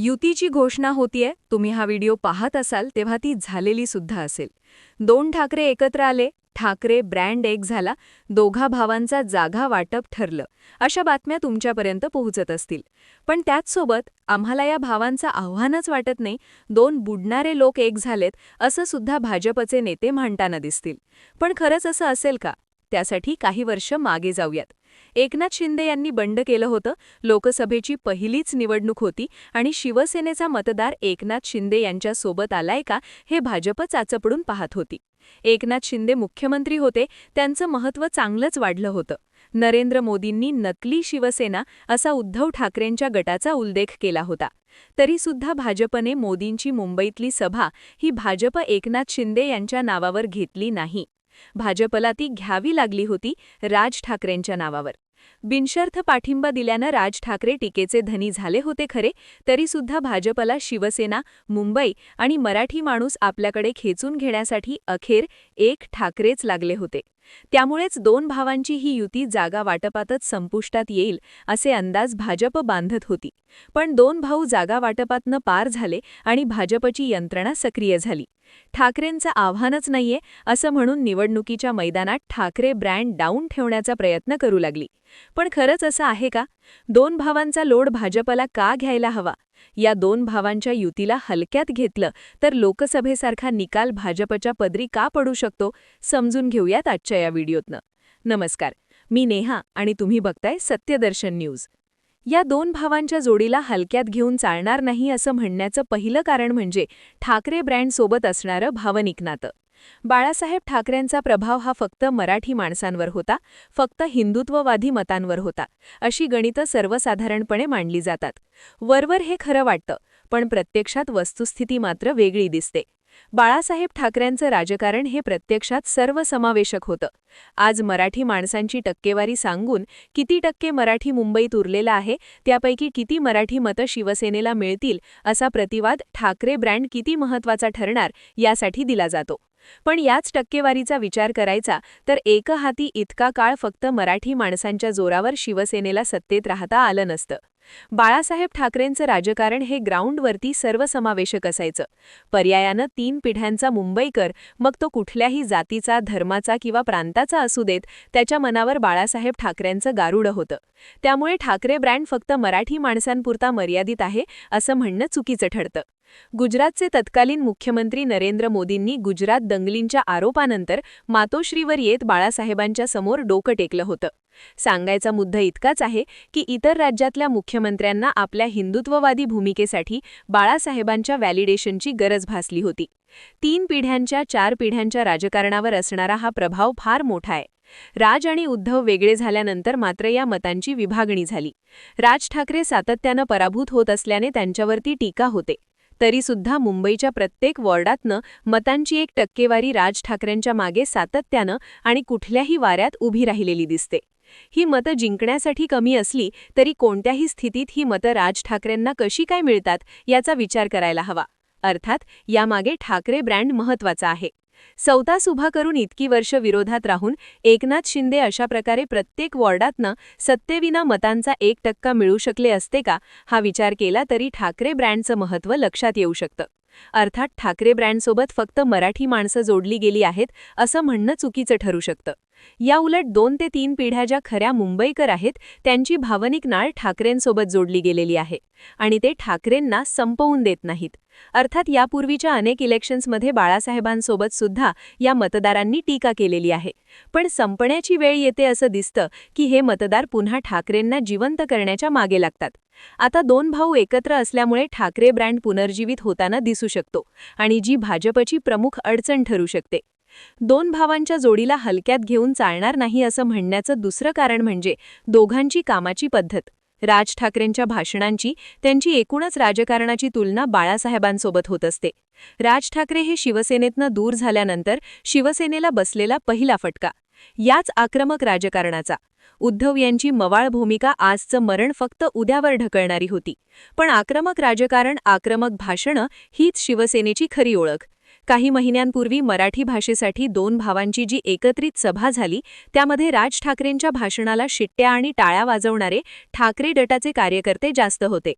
युतीची घोषणा होतीये. तुम्ही हा व्हिडिओ पाहत असाल तेव्हा ती झालेली सुद्धा असेल. 2 ठाकरे एकत्र आले, ठाकरे ब्रँड एक झाला, दोघा भावांचा जागा वाटप ठरलं, अशा बातम्या तुमच्यापर्यंत पोहोचत असतील. पण त्याचसोबत आम्हाला या भावांचं आव्हानच वाटत नाही, 2 बुडणारे लोक एक झालेत, असं सुद्धा भाजपचे नेते म्हणताना दिसतील. पण खरंच असं असेल का? त्यासाठी काही वर्ष मागे जाऊयात. एकनाथ शिंदे यांनी बंड केलं होतं. लोकसभेची पहिलीच निवडणूक होती आणि शिवसेनेचा मतदार एकनाथ शिंदे यांच्या सोबत आलाय का हे भाजप चाचपडून पाहत होती. एकनाथ शिंदे मुख्यमंत्री होते, त्यांचं महत्त्व चांगलंच वाढलं होतं. नरेंद्र मोदींनी नकली शिवसेना असा उद्धव ठाकरेंच्या गटाचा उल्लेख केला होता. तरीसुद्धा भाजपने मोदींची मुंबईतली सभा ही भाजप एकनाथ शिंदे यांच्या नावावर घेतली नाही. भाजपला ती घ्यावी लागली होती राज ठाकरेंच्या नावावर. बिनशर्त पाठिंबा दिल्यानं राज ठाकरे टीकेचे धनी झाले होते खरे, तरीसुद्धा भाजपला शिवसेना, मुंबई आणि मराठी माणूस आपल्याकडे खेचून घेण्यासाठी अखेर एक ठाकरेच लागले होते. त्यामुळेच 2 भावांची ही युती जागा वाटपातच संपुष्टात येईल असे अंदाज भाजप बांधत होती. पण 2 भाऊ जागा वाटपातनं पार झाले आणि भाजपची यंत्रणा सक्रिय झाली. ठाकरेंचं आव्हानच नाहीये असं म्हणून निवडणुकीच्या मैदानात ठाकरे ब्रँड डाऊन ठेवण्याचा प्रयत्न करू लागली. पण खरंच असं आहे का? 2 भावांचा लोड भाजपला का घ्यायला हवा? या 2 भावांच्या युतीला हलक्यात घेतलं तर लोकसभेसारखा निकाल भाजपच्या पदरी का पडू शकतो? समजून घेऊयात आजच्या या व्हिडिओतनं. नमस्कार, मी नेहा आणि तुम्ही बघताय सत्यदर्शन न्यूज. या 2 भावांच्या जोडीला हलक्यात घेऊन चालणार नाही असं म्हणण्याचं पहिलं कारण म्हणजे ठाकरे ब्रँडसोबत असणारं भावनिक नातं. बाळासाहेब ठाकरेंचा प्रभाव हा फक्त मराठी माणसांवर होता, फक्त हिंदुत्ववादी मतांवर होता, अशी गणितं सर्वसाधारणपणे मांडली जातात. वरवर हे खरं वाटतं, पण प्रत्यक्षात वस्तुस्थिती मात्र वेगळी दिसते. बाळासाहेब ठाकरेंचं राजकारण हे प्रत्यक्षात सर्वसमावेशक होतं. आज मराठी माणसांची टक्केवारी सांगून किती टक्के मराठी मुंबईत उरलेला आहे, त्यापैकी किती मराठी मतं शिवसेनेला मिळतील असा प्रतिवाद ठाकरे ब्रँड किती महत्त्वाचा ठरणार यासाठी दिला जातो. पण याच टक्केवारीचा विचार करायचा तर एकहाती इतका काळ फक्त मराठी माणसांच्या जोरावर शिवसेनेला सत्तेत राहता आलं नसतं. बाळासाहेब ठाकरेंचं राजकारण हे ग्राउंडवरती सर्वसमावेशक असायचं. पर्यायानं 3 पिढ्यांचा मुंबईकर, मग तो कुठल्याही जातीचा, धर्माचा किंवा प्रांताचा असू देत, त्याच्या मनावर बाळासाहेब ठाकरेंचं गारुडं होतं. त्यामुळे ठाकरे ब्रँड फक्त मराठी माणसांपुरता मर्यादित आहे असं म्हणणं चुकीचं ठरतं. गुजरातचे तत्कालीन मुख्यमंत्री नरेंद्र मोदींनी गुजरात दंगलींच्या आरोपानंतर मातोश्रीवर येत बाळासाहेबांच्या समोर डोकं टेकलं होतं. सांगायचा मुद्दा इतकाच आहे की इतर राज्यातल्या मुख्यमंत्र्यांना आपल्या हिंदुत्ववादी भूमिकेसाठी बाळासाहेबांच्या व्हॅलिडेशनची गरज भासली होती. 3 पिढ्यांच्या 4 पिढ्यांच्या राजकारणावर असणारा हा प्रभाव फार मोठा आहे. राज आणि उद्धव वेगळे झाल्यानंतर मात्र या मतांची विभागणी झाली. राज ठाकरे सातत्यानं पराभूत होत असल्याने त्यांच्यावरती टीका होते. तरीसुद्धा मुंबईच्या प्रत्येक वॉर्डातनं मतांची एक टक्केवारी राज ठाकरेंच्या मागे सातत्यानं आणि कुठल्याही वाऱ्यात उभी राहिलेली दिसते. ही मतं जिंकण्यासाठी कमी असली तरी कोणत्याही स्थितीत ही मतं राज ठाकरेंना कशी काय मिळतात याचा विचार करायला हवा. अर्थात यामागे ठाकरे ब्रँड महत्त्वाचा आहे. सौतास उभा करून इतकी वर्ष विरोधात राहून एकनाथ शिंदे अशा प्रकारे प्रत्येक वॉर्डातनं सत्तेविना मतांचा 1% मिळू शकले असते का, हा विचार केला तरी ठाकरे ब्रँडचं महत्त्व लक्षात येऊ शकतं. अर्थात ठाकरे ब्रँडसोबत फक्त मराठी माणसं जोडली गेली आहेत असं म्हणणं चुकीचं ठरू शकतं. याउलट 2 ते 3 पिढ्या ज्या खऱ्या मुंबईकर आहेत त्यांची भावनिक नाळ ठाकरेंसोबत जोडली गेलेली आहे आणि ते ठाकरेंना संपवून देत नाहीत. अर्थात यापूर्वीच्या अनेक इलेक्शन्समध्ये बाळासाहेबांसोबत सुद्धा या मतदारांनी टीका केलेली आहे. पण संपण्याची वेळ येते असं दिसतं की हे मतदार पुन्हा ठाकरेंना जिवंत करण्याच्या मागे लागतात. आता 2 भाऊ एकत्र असल्यामुळे ठाकरे ब्रँड पुनर्जीवित होताना दिसू शकतो आणि जी भाजपची प्रमुख अडचण ठरू शकते. 2 भावांच्या जोडीला हलक्यात घेऊन चालणार नाही असं म्हणण्याचं दुसरं कारण म्हणजे दोघांची कामाची पद्धत. राज ठाकरेंच्या भाषणांची, त्यांची एकूणच राजकारणाची तुलना बाळासाहेबांसोबत होत असते. राज ठाकरे हे शिवसेनेतनं दूर झाल्यानंतर शिवसेनेला बसलेला पहिला फटका. याच आक्रमक राजकारणाचा. उद्धव यांची मवाळ भूमिका आजचं मरण फक्त उद्यावर ढकलणारी होती. पण आक्रमक राजकारण, आक्रमक भाषणं हीच शिवसेनेची खरी ओळख. काही महिन्यांपूर्वी मराठी भाषेसाठी 2 भावांची जी एकत्रित सभा झाली त्यामध्ये राज ठाकरेंच्या भाषणाला शिट्ट्या आणि टाळ्या वाजवणारे ठाकरे गटाचे कार्यकर्ते जास्त होते.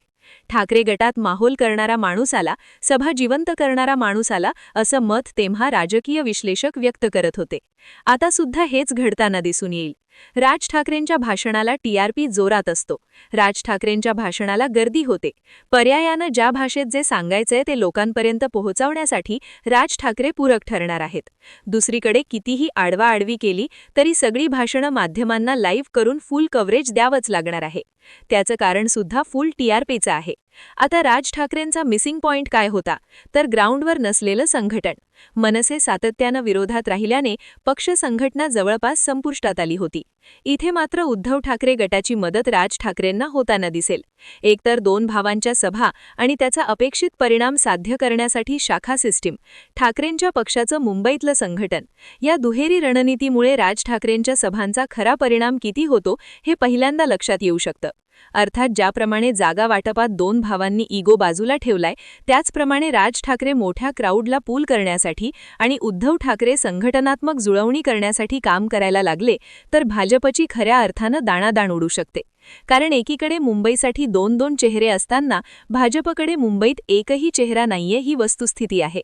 ठाकरे गटात माहोल करणारा माणूस आला, सभा जिवंत करणारा माणूस आला, असं मत तेव्हा राजकीय विश्लेषक व्यक्त करत होते. आता सुद्धा हेच घडताना दिसून येईल. राज ठाकरेंच्या भाषणाला टीआरपी जोरात असतो. राज ठाकरेंच्या भाषणाला गर्दी होते. पर्यायानं ज्या भाषेत जे सांगायचंय ते लोकांपर्यंत पोहोचवण्यासाठी राज ठाकरे पूरक ठरणार आहेत. दुसरीकडे कितीही आडवाआडवी केली तरी सगळी भाषणं माध्यमांना लाईव्ह करून फुल कव्हरेज द्यावंच लागणार आहे. त्याचं कारण सुद्धा फुल टीआरपीचं आहे. आता राज ठाकरेंचा मिसिंग पॉइंट काय होता, तर ग्राउंडवर नसलेलं संघटन. मनसे सातत्यानं विरोधात राहिल्याने पक्ष संघटना जवळपास संपुष्टात आली होती. इथे मात्र उद्धव ठाकरे गटाची मदत राज ठाकरेंना होताना दिसेल. एकतर दोन भावांच्या सभा आणि त्याचा अपेक्षित परिणाम साध्य करण्यासाठी शाखा सिस्टीम, ठाकरेंच्या पक्षाचं मुंबईतलं संघटन, या दुहेरी रणनीतीमुळे राज ठाकरेंच्या सभांचा खरा परिणाम किती होतो हे पहिल्यांदा लक्षात येऊ शकतं. अर्थात ज्याप्रमाणे जागा वाटपात दोन भावांनी इगो बाजूला ठेवलाय, त्याचप्रमाणे राज ठाकरे मोठ्या क्राऊडला पूल करण्यासाठी आणि उद्धव ठाकरे संघटनात्मक जुळवणी करण्यासाठी काम करायला लागले तर भाजपची खऱ्या अर्थानं दाणादाण उडू शकते. कारण एकीकडे मुंबईसाठी दोन दोन चेहरे असताना भाजपकडे मुंबईत एकही चेहरा नाहीये ही वस्तुस्थिती आहे.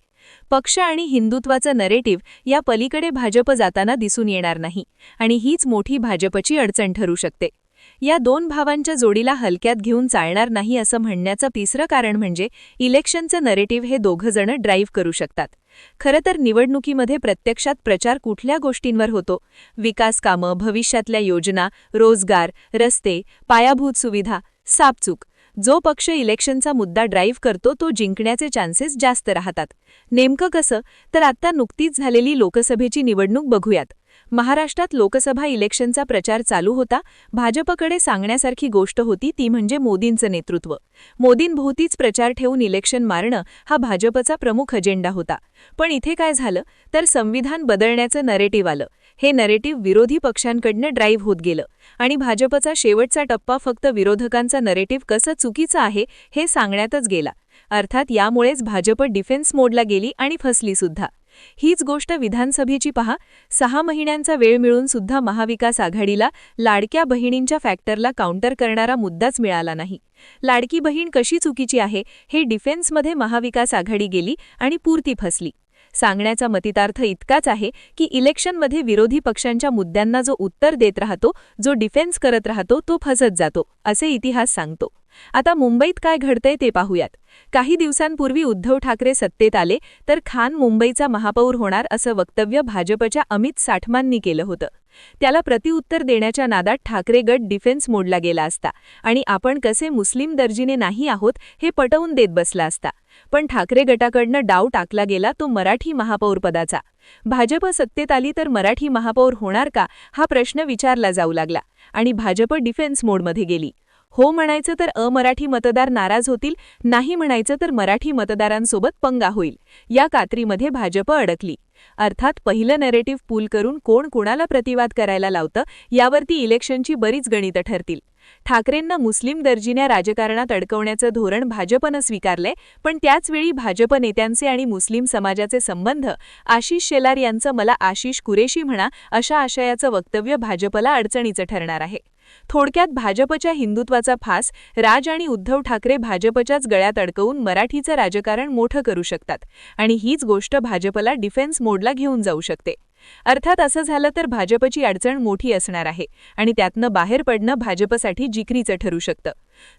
पक्ष आणि हिंदुत्वाचं नरेटिव्ह या पलीकडे भाजप जाताना दिसून येणार नाही आणि हीच मोठी भाजपची अडचण ठरू शकते. या दोन भावांच्या जोडीला हलक्यात घेऊन चालणार नाही असं म्हणण्याचं तिसरं कारण म्हणजे इलेक्शनचं नरेटिव्ह हे दोघंजण ड्राईव्ह करू शकतात. खरं तर निवडणुकीमध्ये प्रत्यक्षात प्रचार कुठल्या गोष्टींवर होतो? विकास कामं, भविष्यातल्या योजना, रोजगार, रस्ते, पायाभूत सुविधा, सापचूक. जो पक्ष इलेक्शनचा मुद्दा ड्राईव्ह करतो तो जिंकण्याचे चान्सेस जास्त राहतात. नेमकं कसं? तर आत्ता नुकतीच झालेली लोकसभेची निवडणूक बघूयात. महाराष्ट्रात लोकसभा इलेक्शनचा प्रचार चालू होता. भाजपकडे सांगण्यासारखी गोष्ट होती ती म्हणजे मोदींचं नेतृत्व. मोदींभोवतीच प्रचार ठेवून इलेक्शन मारणं हा भाजपचा प्रमुख अजेंडा होता. पण इथे काय झालं तर संविधान बदलण्याचं नरेटिव्ह आलं. हे नरेटिव्ह विरोधी पक्षांकडनं ड्राईव्ह होत गेलं आणि भाजपचा शेवटचा टप्पा फक्त विरोधकांचा नरेटिव्ह कसं चुकीचं आहे हे सांगण्यातच गेला. अर्थात यामुळेच भाजप डिफेन्स मोडला गेली आणि फसली सुद्धा. हीच गोष्ट विधानसभेची पहा. 6 महिन्यांचा वेळ मिळून सुद्धा महाविकास आघाडीला लाडक्या बहिणींच्या फॅक्टरला काउंटर करणारा मुद्दाच मिळाला नाही. लाडकी बहीण कशी चुकीची आहे हे डिफेन्समध्ये महाविकास आघाडी गेली आणि पुरती फसली. सांगण्याचा मतितार्थ इतकाच आहे की इलेक्शनमध्ये विरोधी पक्षांच्या मुद्द्यांना जो उत्तर देत राहतो, जो डिफेन्स करत राहतो तो फसत जातो, असे इतिहास सांगतो. आता मुंबईत काय घडतंय ते पाहूयात. काही दिवसांपूर्वी उद्धव ठाकरे सत्तेत आले तर खान मुंबईचा महापौर होणार असं वक्तव्य भाजपच्या अमित साठमांनी केलं होतं. त्याला प्रतिउत्तर देण्याच्या नादात ठाकरे गट डिफेन्स मोडला गेला असता आणि आपण कसे मुस्लिम दर्जीने नाही आहोत हे पटवून देत बसला असता. पण ठाकरे गटाकडनं डाव टाकला गेला तो मराठी महापौर पदाचा. भाजप सत्तेत आली तर मराठी महापौर होणार का हा प्रश्न विचारला जाऊ लागला आणि भाजप डिफेन्स मोडमध्ये गेली. हो म्हणायचं तर अमराठी मतदार नाराज होतील, नाही म्हणायचं तर मराठी मतदारांसोबत पंगा होईल. या कात्रीमध्ये भाजप अडकली. अर्थात पहिलं नरेटिव्ह पूल करून कोण कोणाला प्रतिवाद करायला लावतं यावरती इलेक्शनची बरीच गणितं ठरतील. ठाकरेंना मुस्लिम दर्जिन्या राजकारणात अडकवण्याचं धोरण भाजपनं स्वीकारलंय, पण त्याचवेळी भाजप नेत्यांचे आणि मुस्लिम समाजाचे संबंध, आशिष शेलार यांचं मला आशिष कुरेशी म्हणा अशा आशयाचं वक्तव्य भाजपला अडचणीचं ठरणार आहे. थोडक्यात भाजपच्या हिंदुत्वाचा फास राज आणि उद्धव ठाकरे भाजपच्याच गळ्यात अडकवून मराठीचं राजकारण मोठं करू शकतात आणि हीच गोष्ट भाजपला डिफेन्स मोडला घेऊन जाऊ शकते. अर्थात असं झालं तर भाजपची अडचण मोठी असणार आहे आणि त्यातनं बाहेर पडणं भाजपसाठी जिकरीचं ठरू शकतं.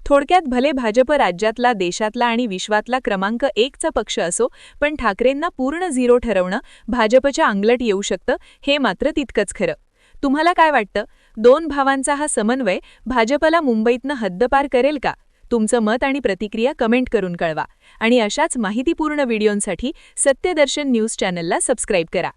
थोडक्यात भले भाजप राज्यातला, देशातला आणि विश्वातला क्रमांक 1चा पक्ष असो, पण ठाकरेंना पूर्ण झिरो ठरवणं भाजपच्या अंगलट येऊ शकतं, हे मात्र तितकंच खरं. तुम्हाला काय वाटतं? दोन भावांचा हा समन्वय भाजपला मुंबईतनं हद्दपार करेल का? तुमचं मत आणि प्रतिक्रिया कमेंट करून कळवा आणि अशाच माहितीपूर्ण व्हिडिओंसाठी सत्यदर्शन न्यूज चॅनलला सबस्क्राईब करा.